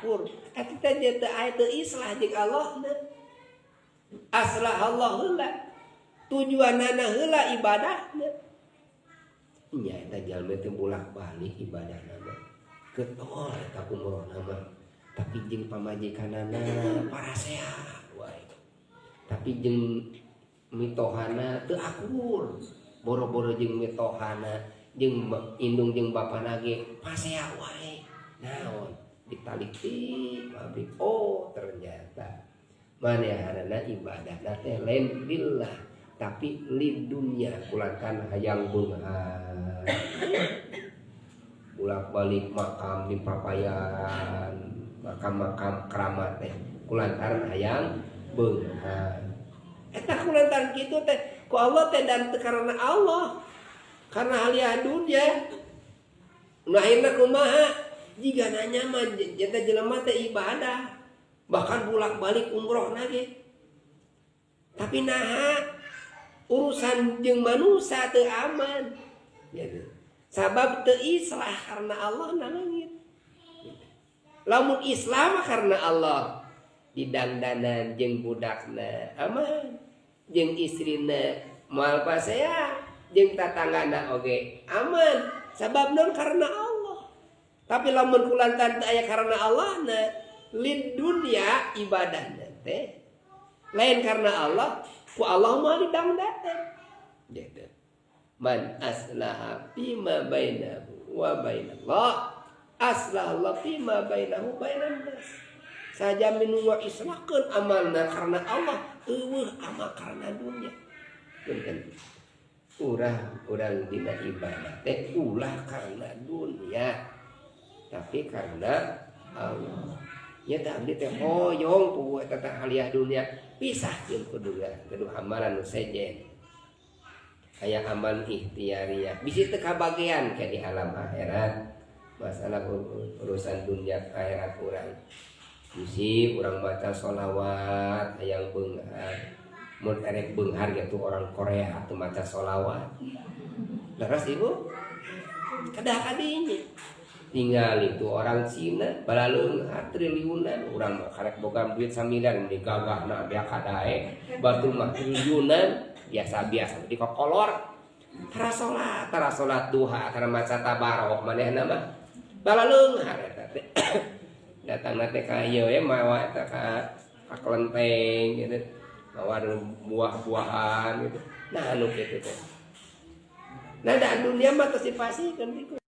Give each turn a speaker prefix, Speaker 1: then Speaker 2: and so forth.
Speaker 1: akur eta teh teu aya teu islah jeung Allahna. Aslah Allah heula tujuanana heula ibadahna. Nya eta jalma teh bolak-balik ibadahna mah getol eta umroh nama tapi jeung pamajikanana parasehat wae. Tapi jeung mitohana teu akur. Boro-boro jeung mitohana jeung indung jeung bapana ge pasea wae. Naon ditalik-tik pabrik oh ternyata manehanana ibadahna teh lain lillah tapi lid dunya kulantan hayang beunghar. Bolak-balik makam di papayan makam-makam keramat teh kulantaran hayang beunghar. Eta kulantaran kitu teh ku Allah teh dan karena Allah karena halia dunya nu akhirna kumaha jika nanya mah jeta jelema teh ibadah bahkan bolak-balik umroh nage tapi naha urusan jeung manusia teu aman gitu. Sabab teu islah karena Allah na langit. Lamun Islam karena Allah didangdanan jeung budakna aman jeung istrina moal pasea jeung tatanggana oge aman sabab non karena Allah. Tapi lamun kulantan aya karena Allah na lid dunya ibadahna teh lain karena Allah ku Allah mah didangdanan gitu. Man aslaha fima bainahu wa bainallah aslaha Allah fima bainahu bainan nas. Saja minullah islahkeun amalna karena Allah eueuh amal karena dunya. Punten. Urang dina ibadah teh ulah karena dunia tapi karena Allah. Nya tah abdi teh hoyong ku eta teh haliah dunia pisahkeun kudu amalan nu sejen. Aya amal ikhtiariyah bisi teu kabagean ke di alam akhirat. Masalah urusan dunia akhirat urang. Bisi urang baca sholawat hayang beunghar. Mun erek beunghar gitu orang Korea atuh maca sholawat. Leres ibu kedah kadinya. Tinggal itu orang Cina balaleung triliunan urang mah karek boga duit samilian digagahna bea kadae batur mah triliunan biasa-biasa di kokolor tara salat duha tara maca tabarok manehna mah balaleung eta teh datangna teh ka ieu mawa eta ka kelenteng gitu mawa buah-buahan gitu nah anu kitu teh nah da dunia mah tos dipasikeun kitu